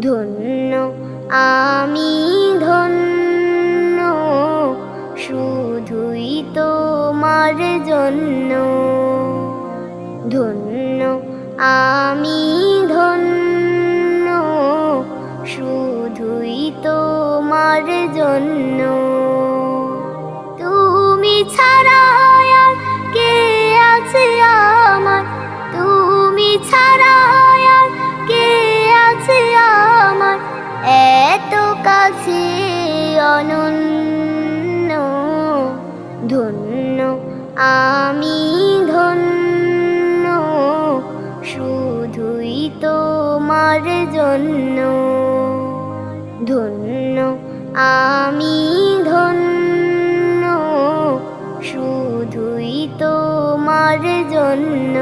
ধন্য আমি ধন্য, শুধুই তোমার জন্য। ধন্য আমি ধন্য, শুধুই তোমার জন্য। তুমি ছাড়া আর কে আছে আমার, তুমি ছাড়া আর কে আছে আমার, এত কাছে অনন্য। ধন্য আমি ধন্য, শুধুই তোমার জন্য। ধন্য আমি ধন্য, শুধুই তোমার জন্য।